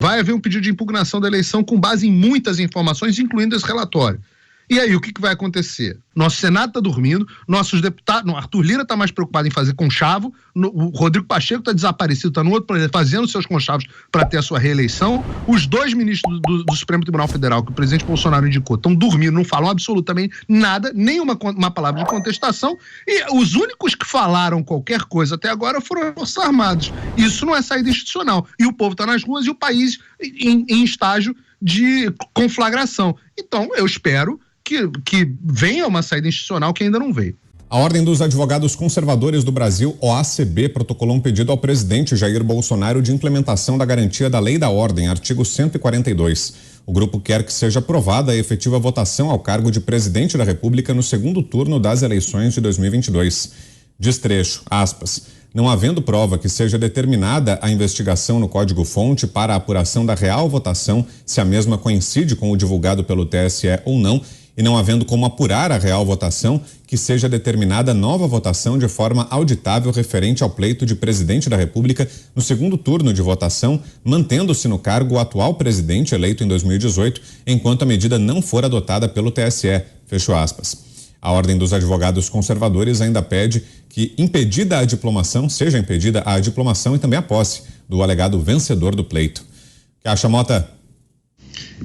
Vai haver um pedido de impugnação da eleição com base em muitas informações, incluindo esse relatório. E aí, o que vai acontecer? Nosso Senado está dormindo, nossos deputados... Arthur Lira está mais preocupado em fazer conchavo, o Rodrigo Pacheco está desaparecido, está no outro planeta, fazendo seus conchavos para ter a sua reeleição. Os dois ministros do Supremo Tribunal Federal, que o presidente Bolsonaro indicou, estão dormindo, não falam absolutamente nada, nem uma palavra de contestação, e os únicos que falaram qualquer coisa até agora foram os Forças Armadas. Isso não é saída institucional. E o povo está nas ruas e o país em estágio de conflagração. Então, eu espero que venha uma saída institucional que ainda não veio. A Ordem dos Advogados Conservadores do Brasil, OACB, protocolou um pedido ao presidente Jair Bolsonaro de implementação da garantia da Lei da Ordem, artigo 142. O grupo quer que seja aprovada a efetiva votação ao cargo de presidente da República no segundo turno das eleições de 2022. Diz trecho, aspas, não havendo prova que seja determinada a investigação no código-fonte para a apuração da real votação, se a mesma coincide com o divulgado pelo TSE ou não, e não havendo como apurar a real votação, que seja determinada nova votação de forma auditável referente ao pleito de presidente da República no segundo turno de votação, mantendo-se no cargo o atual presidente eleito em 2018, enquanto a medida não for adotada pelo TSE. Fecho aspas. A Ordem dos Advogados Conservadores ainda pede que seja impedida a diplomação e também a posse do alegado vencedor do pleito. O que acha, Mota?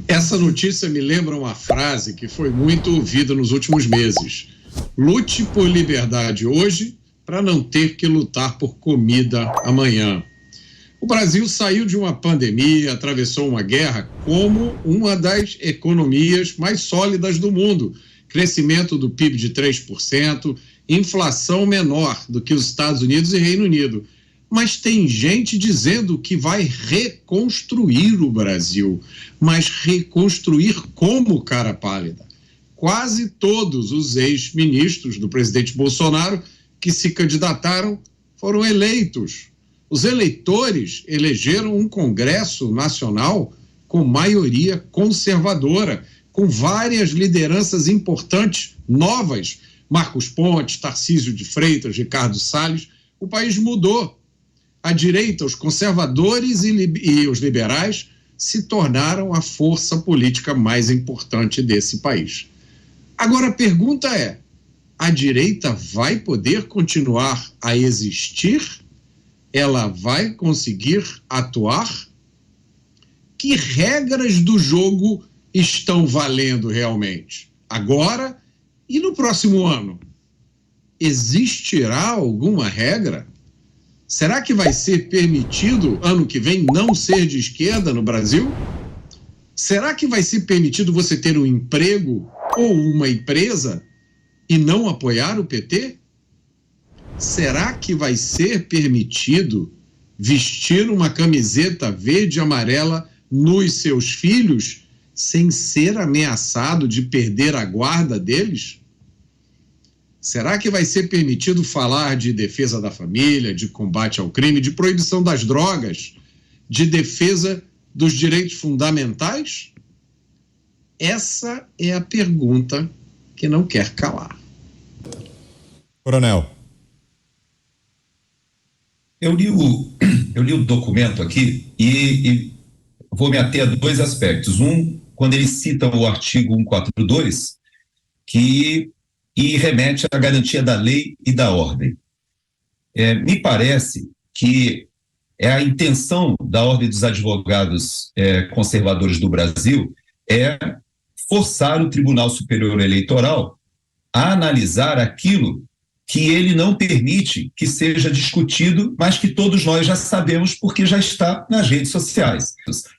Essa notícia me lembra uma frase que foi muito ouvida nos últimos meses. Lute por liberdade hoje para não ter que lutar por comida amanhã. O Brasil saiu de uma pandemia, atravessou uma guerra como uma das economias mais sólidas do mundo. Crescimento do PIB de 3%, inflação menor do que os Estados Unidos e Reino Unido. Mas tem gente dizendo que vai reconstruir o Brasil. Mas reconstruir como, cara pálida? Quase todos os ex-ministros do presidente Bolsonaro que se candidataram foram eleitos. Os eleitores elegeram um Congresso Nacional com maioria conservadora, com várias lideranças importantes, novas. Marcos Pontes, Tarcísio de Freitas, Ricardo Salles. O país mudou. A direita, os conservadores e os liberais se tornaram a força política mais importante desse país. Agora a pergunta é, a direita vai poder continuar a existir? Ela vai conseguir atuar? Que regras do jogo estão valendo realmente? Agora e no próximo ano? Existirá alguma regra? Será que vai ser permitido, ano que vem, não ser de esquerda no Brasil? Será que vai ser permitido você ter um emprego ou uma empresa e não apoiar o PT? Será que vai ser permitido vestir uma camiseta verde e amarela nos seus filhos sem ser ameaçado de perder a guarda deles? Será que vai ser permitido falar de defesa da família, de combate ao crime, de proibição das drogas, de defesa dos direitos fundamentais? Essa é a pergunta que não quer calar. Coronel. Eu li o documento aqui e vou me ater a dois aspectos. Um, quando ele cita o artigo 142, e remete à garantia da lei e da ordem. Me parece que a intenção da Ordem dos Advogados Conservadores do Brasil é forçar o Tribunal Superior Eleitoral a analisar aquilo que ele não permite que seja discutido, mas que todos nós já sabemos porque já está nas redes sociais.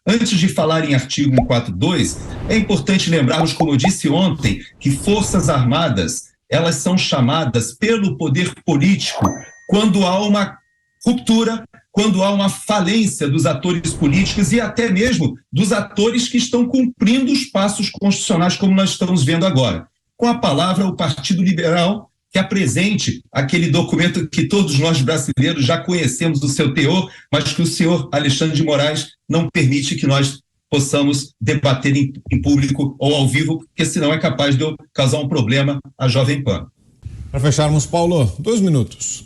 Antes de falar em artigo 142, é importante lembrarmos, como eu disse ontem, que Forças Armadas, elas são chamadas pelo poder político quando há uma ruptura, quando há uma falência dos atores políticos e até mesmo dos atores que estão cumprindo os passos constitucionais, como nós estamos vendo agora. Com a palavra, o Partido Liberal, que apresente aquele documento que todos nós brasileiros já conhecemos o seu teor, mas que o senhor Alexandre de Moraes não permite que nós possamos debater em público ou ao vivo, porque senão é capaz de eu causar um problema à Jovem Pan. Para fecharmos, Paulo, 2 minutos.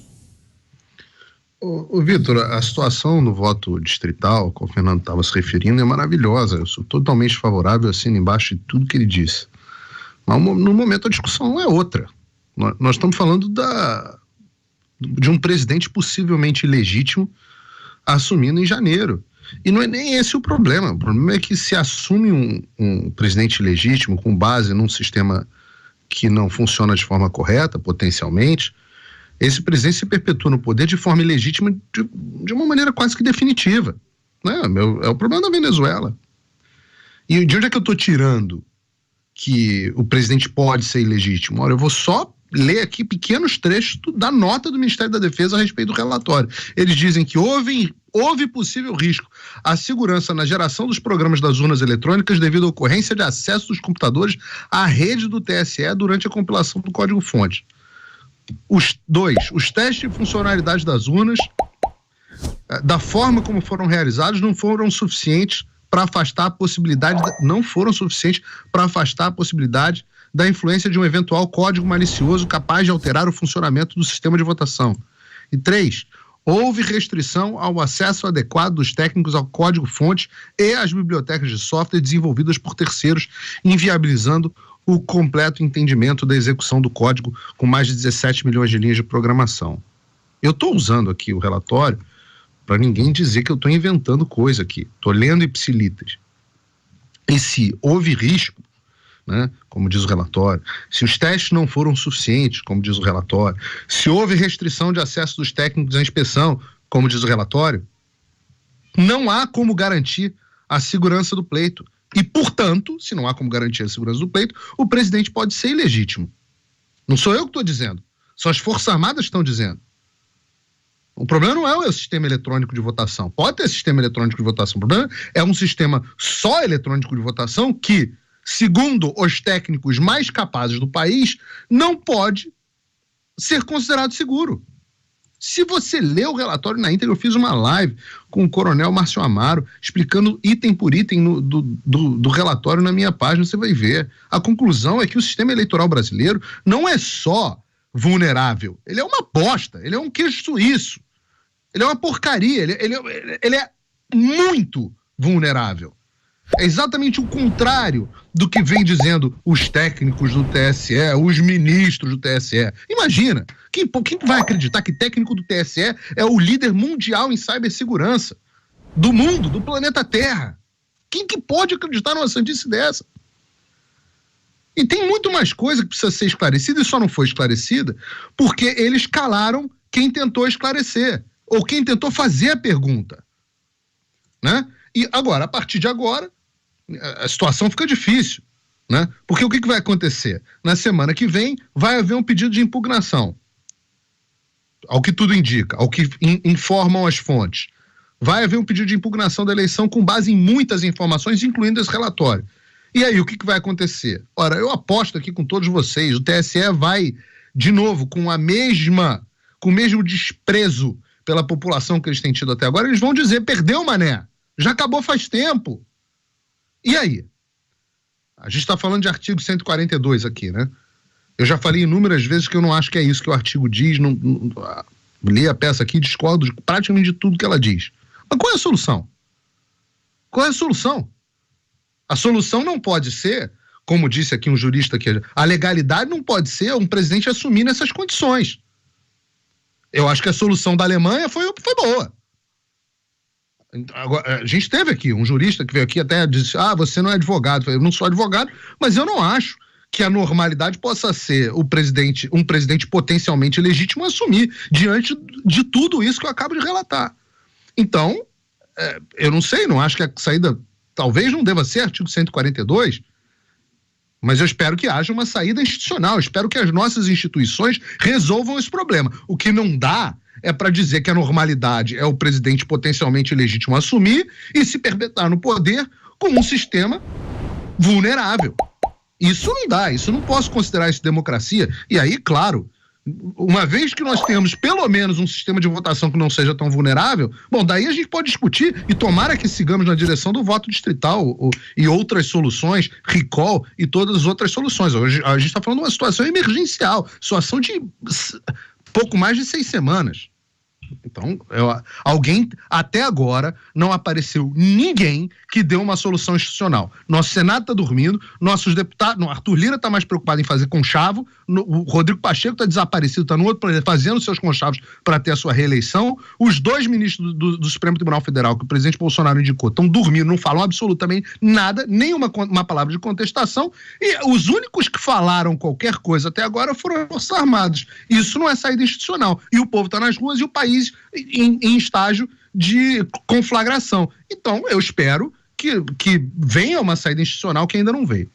Ô Vitor, a situação no voto distrital, como o Fernando estava se referindo, é maravilhosa. Eu sou totalmente favorável, assino embaixo de tudo que ele disse. Mas no momento a discussão é outra. Nós estamos falando de um presidente possivelmente ilegítimo assumindo em janeiro. E não é nem esse o problema. O problema é que se assume um presidente ilegítimo com base num sistema que não funciona de forma correta, potencialmente, esse presidente se perpetua no poder de forma ilegítima de uma maneira quase que definitiva. Né? É o problema da Venezuela. E de onde é que eu estou tirando que o presidente pode ser ilegítimo? Olha, eu vou só ler aqui pequenos trechos da nota do Ministério da Defesa a respeito do relatório. Eles dizem que houve possível risco à segurança na geração dos programas das urnas eletrônicas devido à ocorrência de acesso dos computadores à rede do TSE durante a compilação do código-fonte. Os testes de funcionalidade das urnas, da forma como foram realizados, não foram suficientes para afastar a possibilidade da influência de um eventual código malicioso capaz de alterar o funcionamento do sistema de votação. E 3, houve restrição ao acesso adequado dos técnicos ao código-fonte e às bibliotecas de software desenvolvidas por terceiros, inviabilizando o completo entendimento da execução do código com mais de 17 milhões de linhas de programação. Eu estou usando aqui o relatório para ninguém dizer que eu estou inventando coisa aqui. Estou lendo ipsilitris. E se houve risco, né, como diz o relatório, se os testes não foram suficientes, como diz o relatório, se houve restrição de acesso dos técnicos à inspeção, como diz o relatório, não há como garantir a segurança do pleito. E, portanto, se não há como garantir a segurança do pleito, o presidente pode ser ilegítimo. Não sou eu que estou dizendo. São as Forças Armadas que estão dizendo. O problema não é o sistema eletrônico de votação. Pode ter sistema eletrônico de votação. O problema é um sistema só eletrônico de votação que, segundo os técnicos mais capazes do país, não pode ser considerado seguro. Se você lê o relatório na íntegra, eu fiz uma live com o coronel Márcio Amaro, explicando item por item do relatório na minha página, você vai ver. A conclusão é que o sistema eleitoral brasileiro não é só vulnerável, ele é uma bosta, ele é um queijo suíço, ele é uma porcaria, ele é muito vulnerável. É exatamente o contrário do que vem dizendo os técnicos do TSE, os ministros do TSE. Imagina, quem vai acreditar que técnico do TSE é o líder mundial em cibersegurança do mundo, do planeta Terra? Quem que pode acreditar numa sandice dessa? E tem muito mais coisa que precisa ser esclarecida e só não foi esclarecida porque eles calaram quem tentou esclarecer ou quem tentou fazer a pergunta, né? E agora, a partir de agora, a situação fica difícil, né? Porque o que vai acontecer? Na semana que vem vai haver um pedido de impugnação, ao que tudo indica, ao que informam as fontes. Vai haver um pedido de impugnação da eleição com base em muitas informações, incluindo esse relatório. E aí, o que vai acontecer? Ora, eu aposto aqui com todos vocês, o TSE vai, de novo, com o mesmo desprezo pela população que eles têm tido até agora, eles vão dizer, perdeu, mané, já acabou faz tempo. E aí? A gente está falando de artigo 142 aqui, né? Eu já falei inúmeras vezes que eu não acho que é isso que o artigo diz, li a peça aqui, discordo praticamente de tudo que ela diz. Mas qual é a solução? Qual é a solução? A solução não pode ser, como disse aqui um jurista, que a legalidade não pode ser um presidente assumir nessas condições. Eu acho que a solução da Alemanha foi boa. Agora, a gente teve aqui um jurista que veio aqui até disse, você não é advogado. Eu não sou advogado, mas eu não acho que a normalidade possa ser um presidente potencialmente legítimo assumir diante de tudo isso que eu acabo de relatar. Então, eu não sei, não acho que a saída talvez não deva ser artigo 142, mas eu espero que haja uma saída institucional, eu espero que as nossas instituições resolvam esse problema. O que não dá é para dizer que a normalidade é o presidente potencialmente ilegítimo assumir e se perpetuar no poder com um sistema vulnerável. Isso não dá, isso não posso considerar isso democracia. E aí, claro, uma vez que nós temos pelo menos um sistema de votação que não seja tão vulnerável, bom, daí a gente pode discutir e tomara que sigamos na direção do voto distrital e outras soluções, recall e todas as outras soluções. Hoje a gente está falando de uma situação emergencial, situação de pouco mais de 6 semanas. Então, alguém, até agora, não apareceu ninguém que deu uma solução institucional. Nosso Senado está dormindo, nossos deputados... Arthur Lira está mais preocupado em fazer conchavo, o Rodrigo Pacheco está desaparecido, está no outro planeta, fazendo seus conchavos para ter a sua reeleição. Os dois ministros do Supremo Tribunal Federal, que o presidente Bolsonaro indicou, estão dormindo, não falam absolutamente nada, nem uma palavra de contestação, e os únicos que falaram qualquer coisa até agora foram as Forças Armadas. Isso não é saída institucional. E o povo está nas ruas e o país em estágio de conflagração. Então, eu espero que venha uma saída institucional que ainda não veio.